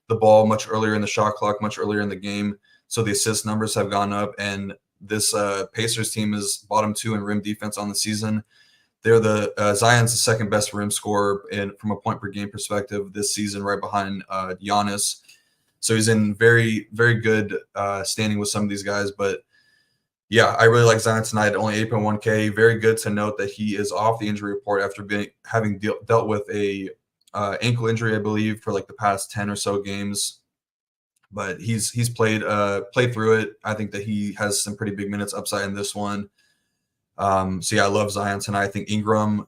the ball much earlier in the shot clock, much earlier in the game. So the assist numbers have gone up, and this Pacers team is bottom 2 in rim defense on the season. They're Zion's the second best rim scorer from a point per game perspective this season, right behind Giannis. So he's in very, very good standing with some of these guys. But yeah, I really like Zion tonight. Only 8.1K. Very good to note that he is off the injury report after having dealt with a ankle injury, I believe, for like the past 10 or so games. But he's played through it. I think that he has some pretty big minutes upside in this one. So yeah, I love Zion tonight. I think Ingram,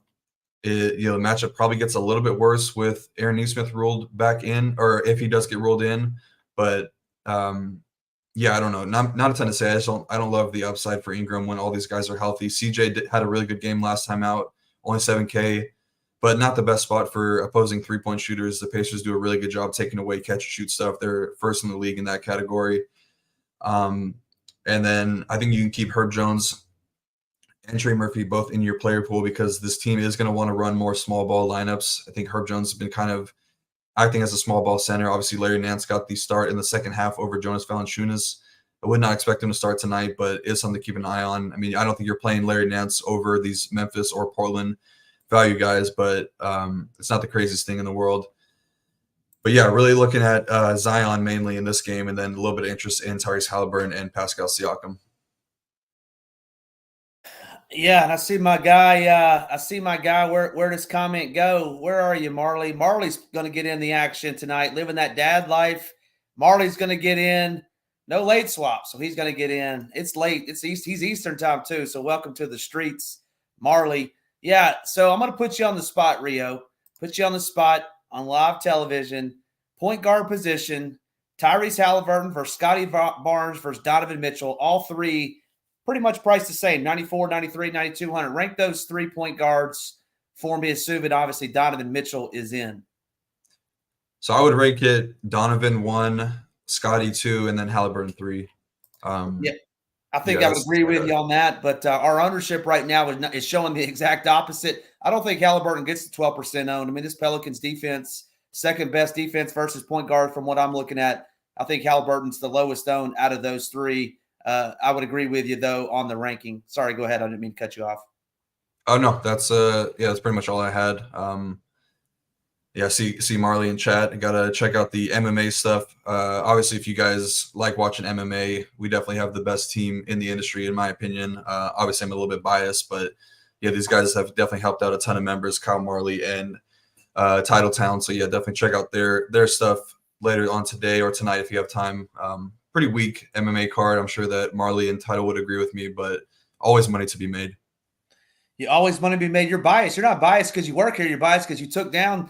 the matchup probably gets a little bit worse with Aaron Nesmith ruled back in, or if he does get ruled in. But yeah, I don't know. Not a ton to say. I don't love the upside for Ingram when all these guys are healthy. CJ had a really good game last time out, only 7K, but not the best spot for opposing 3-point shooters. The Pacers do a really good job taking away catch and shoot stuff. They're first in the league in that category. And then I think you can keep Herb Jones and Trey Murphy both in your player pool because this team is going to want to run more small ball lineups. I think Herb Jones has been kind of acting as a small ball center. Obviously, Larry Nance got the start in the second half over Jonas Valanciunas. I would not expect him to start tonight, but it's something to keep an eye on. I mean, I don't think you're playing Larry Nance over these Memphis or Portland value guys, but it's not the craziest thing in the world. yeah, really looking at Zion mainly in this game, and then a little bit of interest in Tyrese Halliburton and Pascal Siakam. Yeah, and I see my guy. Where does comment go? Where are you, Marley? Marley's going to get in the action tonight, living that dad life. Marley's going to get in. No late swap, so he's going to get in. It's late. He's Eastern time too. So welcome to the streets, Marley. Yeah. So I'm going to put you on the spot, Rio. Put you on the spot on live television. Point guard position. Tyrese Halliburton versus Scotty Barnes versus Donovan Mitchell. All three pretty much priced the same, 94, 93, 9,200. Rank those 3 point guards for me, assuming obviously Donovan Mitchell is in. So I would rank it Donovan 1, Scotty 2, and then Halliburton 3. Yeah, I think I would agree with you on that. But our ownership right now is showing the exact opposite. I don't think Halliburton gets to 12% owned. I mean, this Pelicans defense, second best defense versus point guard from what I'm looking at. I think Halliburton's the lowest owned out of those three. I would agree with you, though, on the ranking. Sorry, go ahead. I didn't mean to cut you off. Oh, no, that's pretty much all I had. See Marley in chat. I got to check out the MMA stuff. Obviously, if you guys like watching MMA, we definitely have the best team in the industry, in my opinion. Obviously, I'm a little bit biased, but yeah, these guys have definitely helped out a ton of members, Kyle Marley and Titletown. So yeah, definitely check out their stuff later on today or tonight if you have time. Pretty weak MMA card. I'm sure that Marley and Title would agree with me, but always money to be made. You always want to be made. You're biased. You're not biased because you work here. You're biased because you took down,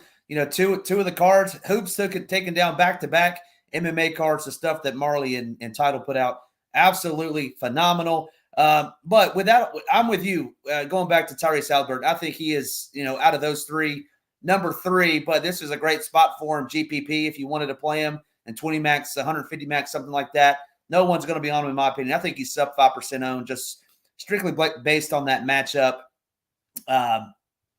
two of the cards. Hoops taken down back-to-back MMA cards, the stuff that Marley and Title put out. Absolutely phenomenal. But I'm with you. Going back to Tyrese Halliburton, I think he is, out of those three, number 3. But this is a great spot for him, GPP, if you wanted to play him. And 20 max, 150 max, something like that. No one's going to be on him, in my opinion. I think he's sub 5% owned, just strictly based on that matchup. But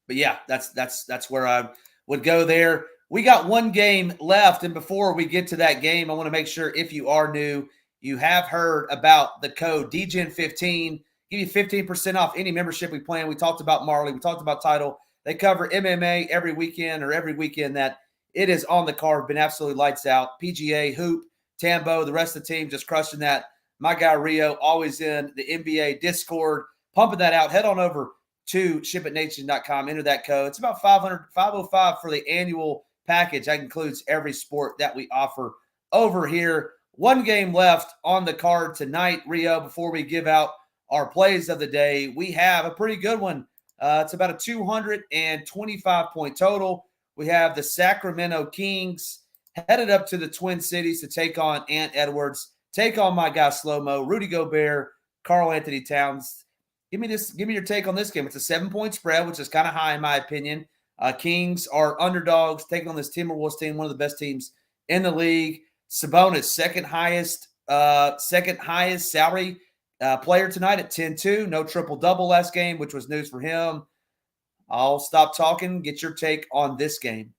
yeah, that's where I would go there. We got one game left, and before we get to that game, I want to make sure if you are new, you have heard about the code DGen15. Give you 15% off any membership we plan. We talked about Marley. We talked about Title. They cover MMA every weekend that it is on the card. Been absolutely lights out. PGA, Hoop, Tambo, the rest of the team just crushing that. My guy Rio always in the NBA Discord, pumping that out. Head on over to SHIPITNation.com. Enter that code. It's about $505 for the annual package. That includes every sport that we offer over here. One game left on the card tonight, Rio. Before we give out our plays of the day, we have a pretty good one. It's about a 225-point total. We have the Sacramento Kings headed up to the Twin Cities to take on Ant Edwards, take on my guy Slow-Mo, Rudy Gobert, Karl Anthony Towns. Give me your take on this game. It's a 7-point spread, which is kind of high in my opinion. Kings are underdogs taking on this Timberwolves team, one of the best teams in the league. Sabonis, second highest salary player tonight at 10-2. No triple-double last game, which was news for him. I'll stop talking. Get your take on this game.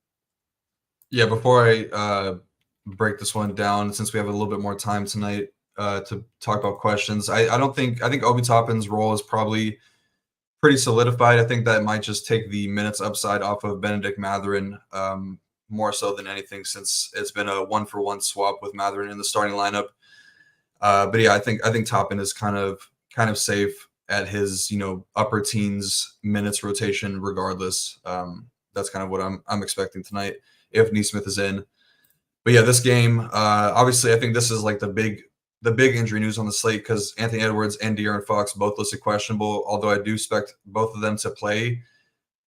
Yeah, before I break this one down, since we have a little bit more time tonight to talk about questions, I think Obi Toppin's role is probably pretty solidified. I think that might just take the minutes upside off of Benedict Mathurin more so than anything, since it's been a 1-for-1 swap with Mathurin in the starting lineup. But yeah, I think Toppin is kind of safe at his upper teens minutes rotation regardless. That's kind of what I'm expecting tonight if Nesmith is in. But yeah, this game obviously I think this is like the big injury news on the slate, because Anthony Edwards and De'Aaron Fox both listed questionable, although I do expect both of them to play.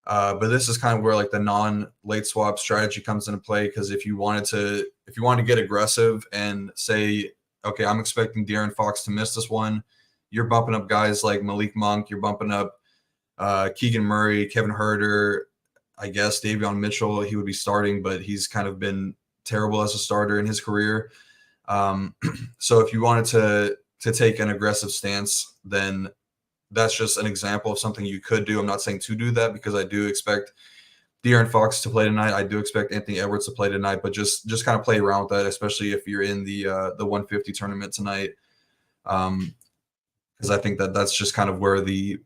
But this is kind of where like the non-late swap strategy comes into play, because if you wanted to get aggressive and say, okay, I'm expecting De'Aaron Fox to miss this one, you're bumping up guys like Malik Monk, you're bumping up Keegan Murray, Kevin Huerter, I guess Davion Mitchell. He would be starting, but he's kind of been terrible as a starter in his career. So if you wanted to take an aggressive stance, then that's just an example of something you could do. I'm not saying to do that, because I do expect De'Aaron Fox to play tonight. I do expect Anthony Edwards to play tonight, but just kind of play around with that, especially if you're in the 150 tournament tonight. Because I think that's just kind of where the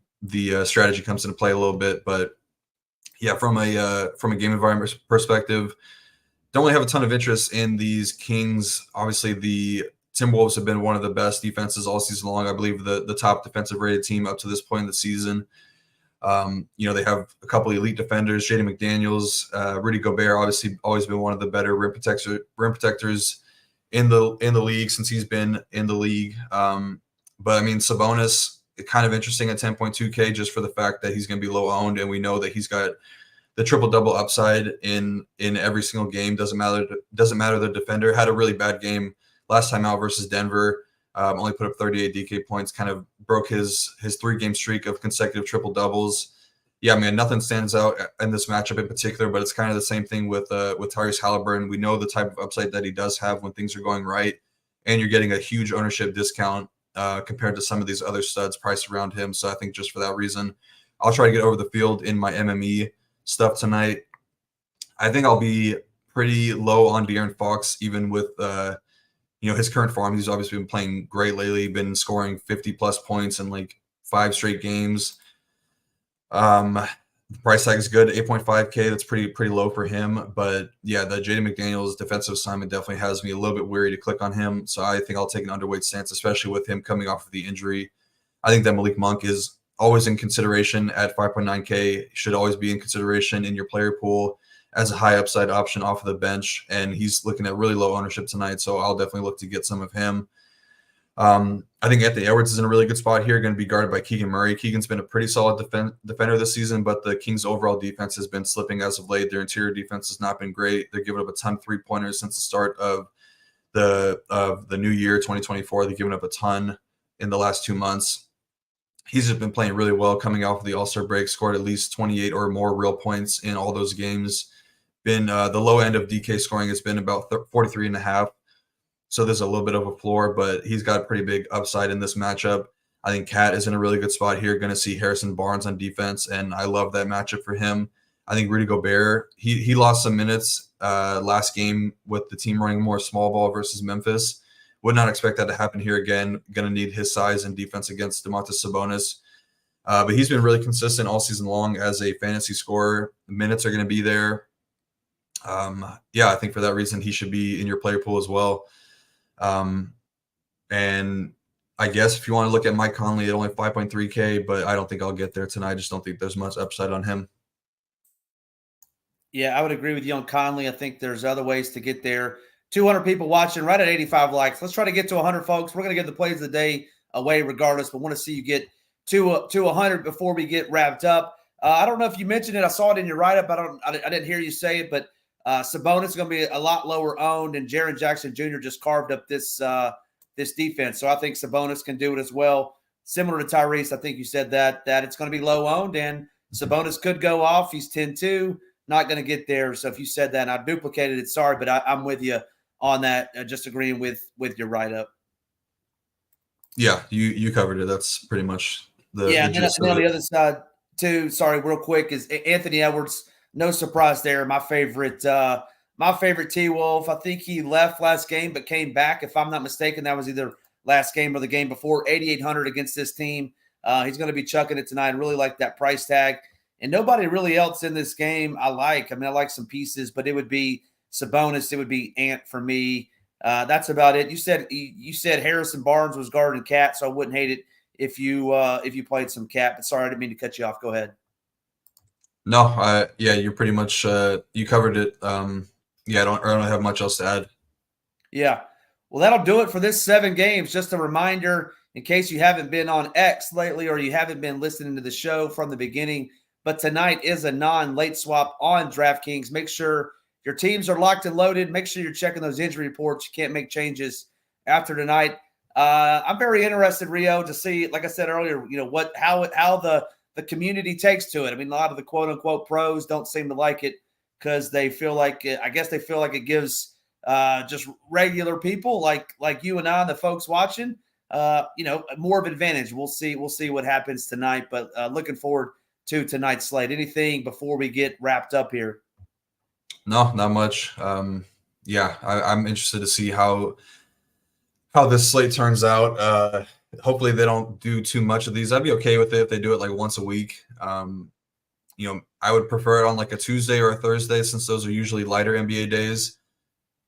strategy comes into play a little bit. But yeah, from a game environment perspective, don't really have a ton of interest in these Kings. Obviously, the Timberwolves have been one of the best defenses all season long. I believe the top defensive rated team up to this point in the season. They have a couple of elite defenders, Jaden McDaniels, Rudy Gobert, obviously always been one of the better rim protectors in the league since he's been in the league. But I mean, Sabonis, kind of interesting at 10.2K just for the fact that he's going to be low owned, and we know that he's got the triple-double upside in every single game. Doesn't matter the defender. Had a really bad game last time out versus Denver. Only put up 38 DK points. Kind of broke his 3-game streak of consecutive triple-doubles. Yeah, I mean, nothing stands out in this matchup in particular, but it's kind of the same thing with Tyrese Halliburton. We know the type of upside that he does have when things are going right, and you're getting a huge ownership discount compared to some of these other studs priced around him. So I think just for that reason, I'll try to get over the field in my MME stuff tonight. I think I'll be pretty low on De'Aaron Fox, even with his current form. He's obviously been playing great lately, been scoring 50+ points in like 5 straight games. The price tag is good, 8.5K. That's pretty low for him. But yeah, the Jaden McDaniels defensive assignment definitely has me a little bit weary to click on him. So I think I'll take an underweight stance, especially with him coming off of the injury. I think that Malik Monk is always in consideration at 5.9K. Should always be in consideration in your player pool as a high upside option off of the bench. And he's looking at really low ownership tonight, so I'll definitely look to get some of him. I think Anthony Edwards is in a really good spot here, going to be guarded by Keegan Murray. Keegan's been a pretty solid defender this season, but the Kings' overall defense has been slipping as of late. Their interior defense has not been great. They're giving up a ton of 3-pointers since the start of the new year, 2024. They've given up a ton in the last 2 months. He's just been playing really well coming off of the All-Star break, scored at least 28 or more real points in all those games. Been the low end of DK scoring has been about 43.5. So there's a little bit of a floor, but he's got a pretty big upside in this matchup. I think Cat is in a really good spot here. Going to see Harrison Barnes on defense, and I love that matchup for him. I think Rudy Gobert, he lost some minutes last game with the team running more small ball versus Memphis. Would not expect that to happen here again. Going to need his size and defense against Domantas Sabonis. But he's been really consistent all season long as a fantasy scorer. The minutes are going to be there. I think for that reason, he should be in your player pool as well. And I guess if you want to look at Mike Conley at only 5.3K, but I don't think I'll get there tonight. I just don't think there's much upside on him. Yeah, I would agree with you on Conley. I think there's other ways to get there. 200 people watching, right at 85 likes. Let's try to get to 100, folks. We're going to give the plays of the day away regardless, but want to see you get to 100 before we get wrapped up. I don't know if you mentioned it. I saw it in your write-up. I didn't hear you say it, but Sabonis is going to be a lot lower owned, and Jaren Jackson Jr. just carved up this defense. So I think Sabonis can do it as well. Similar to Tyrese, I think you said that it's going to be low owned, and Sabonis could go off. He's 10-2, not going to get there. So if you said that and I duplicated it, sorry, but I'm with you on that. Just agreeing with your write-up. Yeah, you covered it. That's pretty much the and then on the other side too. Sorry, real quick is Anthony Edwards. No surprise there. My favorite T-Wolf. I think he left last game but came back. If I'm not mistaken, that was either last game or the game before. 8,800 against this team. He's going to be chucking it tonight. I really like that price tag. And nobody really else in this game I like. I mean, I like some pieces, but it would be Sabonis. It would be Ant for me. That's about it. You said Harrison Barnes was guarding Cat, so I wouldn't hate it if you played some Cat. But sorry, I didn't mean to cut you off. Go ahead. No, you pretty much you covered it. I don't have much else to add. Yeah. Well, that'll do it for this 7 games. Just a reminder, in case you haven't been on X lately or you haven't been listening to the show from the beginning, but tonight is a non-late swap on DraftKings. Make sure your teams are locked and loaded. Make sure you're checking those injury reports. You can't make changes after tonight. I'm very interested, Rio, to see, like I said earlier, how the community takes to it. I mean, a lot of the quote unquote pros don't seem to like it because they feel like it gives just regular people like you and I, the folks watching, more of an advantage. We'll see what happens tonight, but looking forward to tonight's slate. Anything before we get wrapped up here? No, not much. I'm interested to see how this slate turns out. Hopefully they don't do too much of these. I'd be okay with it if they do it like once a week. I would prefer it on like a Tuesday or a Thursday since those are usually lighter NBA days.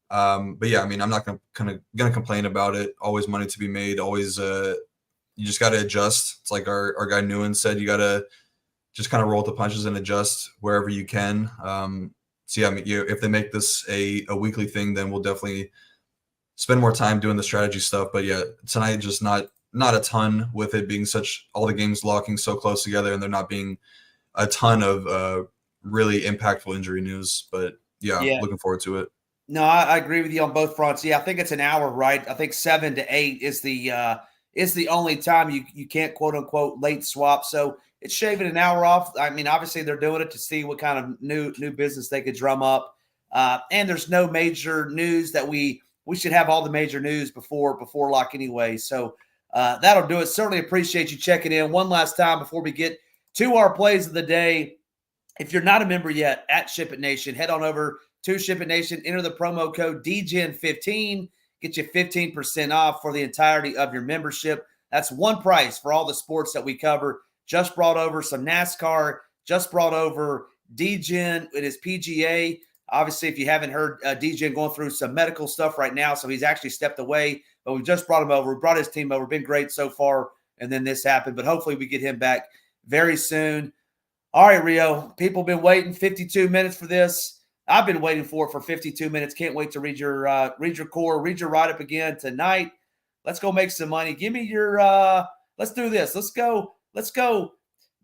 But yeah, I mean, I'm not gonna complain about it. Always money to be made. Always, you just got to adjust. It's like our guy Newen said, you got to just kind of roll with the punches and adjust wherever you can. So yeah, I mean, if they make this a weekly thing, then we'll definitely spend more time doing the strategy stuff. But yeah, tonight just not a ton, with it being all the games locking so close together, and there not being a ton of really impactful injury news. But yeah, looking forward to it. No, I agree with you on both fronts. Yeah, I think it's an hour, right? I think 7 to 8 is the only time you can't quote unquote late swap. So it's shaving an hour off. I mean, obviously they're doing it to see what kind of new business they could drum up. And there's no major news that we should have all the major news before lock anyway. So that'll do it. Certainly appreciate you checking in one last time before we get to our plays of the day. If you're not a member yet at SHIPIT Nation, head on over to SHIPIT Nation, enter the promo code DGEN15, get you 15% off for the entirety of your membership. That's one price for all the sports that we cover. Just brought over some NASCAR, just brought over DGen. It is PGA. Obviously, if you haven't heard, DGen going through some medical stuff right now, so he's actually stepped away. But we just brought him over. We brought his team over. Been great so far, and then this happened. But hopefully we get him back very soon. All right, Rio. People have been waiting 52 minutes for this. I've been waiting for it for 52 minutes. Can't wait to read your core, read your write-up again tonight. Let's go make some money. Give me your let's do this. Let's go.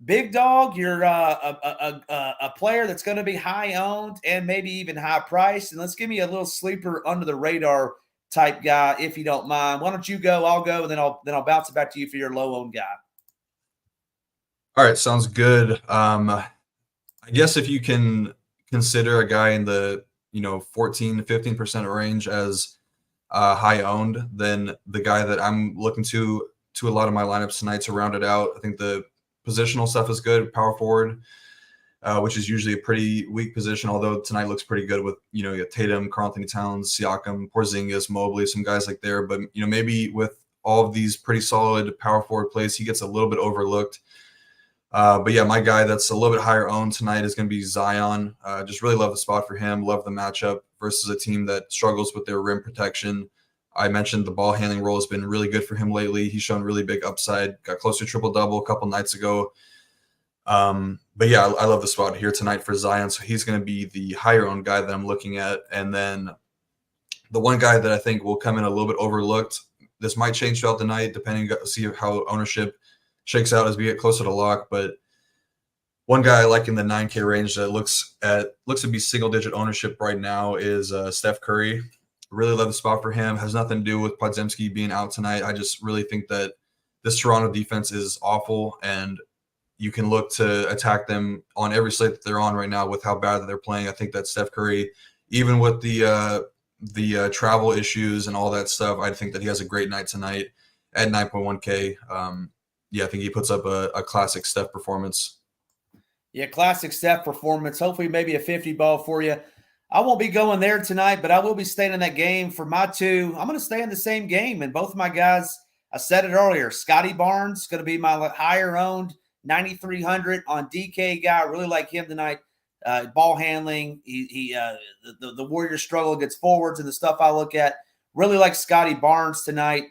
Big dog, you're a player that's going to be high owned and maybe even high priced. And let's give me a little sleeper under the radar type guy, if you don't mind. Why don't you go? I'll go, and then I'll bounce it back to you for your low owned guy. All right, sounds good. I guess if you can consider a guy in the 14 to 15% range as high owned, then the guy that I'm looking to a lot of my lineups tonight to round it out. I think the positional stuff is good. Power forward, which is usually a pretty weak position, although tonight looks pretty good with you got Tatum, Karl-Anthony Towns, Siakam, Porzingis, Mobley, some guys like there. But maybe with all of these pretty solid power forward plays, he gets a little bit overlooked. But yeah, my guy that's a little bit higher owned tonight is going to be Zion. Just really love the spot for him. Love the matchup versus a team that struggles with their rim protection. I mentioned the ball handling role has been really good for him lately. He's shown really big upside. Got close to triple-double a couple nights ago. But yeah, I love the spot here tonight for Zion. So he's going to be the higher owned guy that I'm looking at. And then the one guy that I think will come in a little bit overlooked. This might change throughout the night, depending, see how ownership shakes out as we get closer to lock. But one guy I like in the 9K range that looks to be single-digit ownership right now is Steph Curry. Really love the spot for him. Has nothing to do with Podziemski being out tonight. I just really think that this Toronto defense is awful, and you can look to attack them on every slate that they're on right now with how bad that they're playing. I think that Steph Curry, even with the travel issues and all that stuff, I think that he has a great night tonight at 9.1K. I think he puts up a classic Steph performance. Yeah, classic Steph performance. Hopefully maybe a 50 ball for you. I won't be going there tonight, but I will be staying in that game for my two. I'm going to stay in the same game, and both of my guys, I said it earlier, Scotty Barnes going to be my higher owned 9,300 on DK guy. I really like him tonight. Ball handling, the Warriors struggle against forwards and the stuff I look at. Really like Scotty Barnes tonight.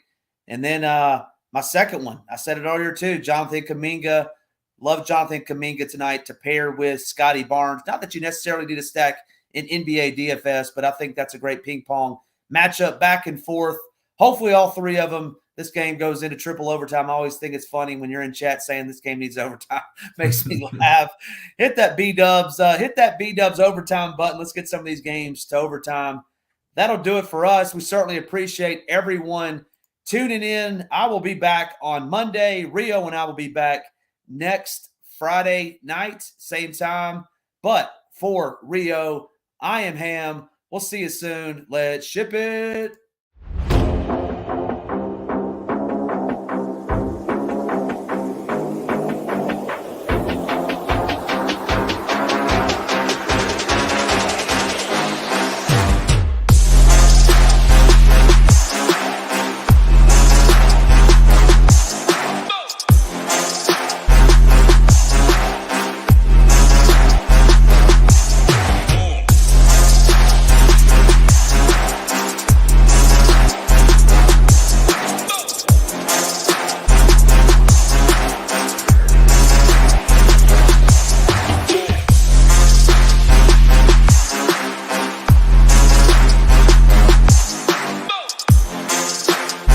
And then my second one, I said it earlier too, Jonathan Kuminga. Love Jonathan Kuminga tonight to pair with Scotty Barnes. Not that you necessarily need a stack in NBA DFS, but I think that's a great ping pong matchup back and forth. Hopefully all three of them, this game goes into triple overtime. I always think it's funny when you're in chat saying this game needs overtime. Makes me laugh. Hit that B-dubs overtime button. Let's get some of these games to overtime. That'll do it for us. We certainly appreciate everyone tuning in. I will be back on Monday. Rio and I will be back next Friday night, same time. But for Rio, I am Ham. We'll see you soon. Let's ship it.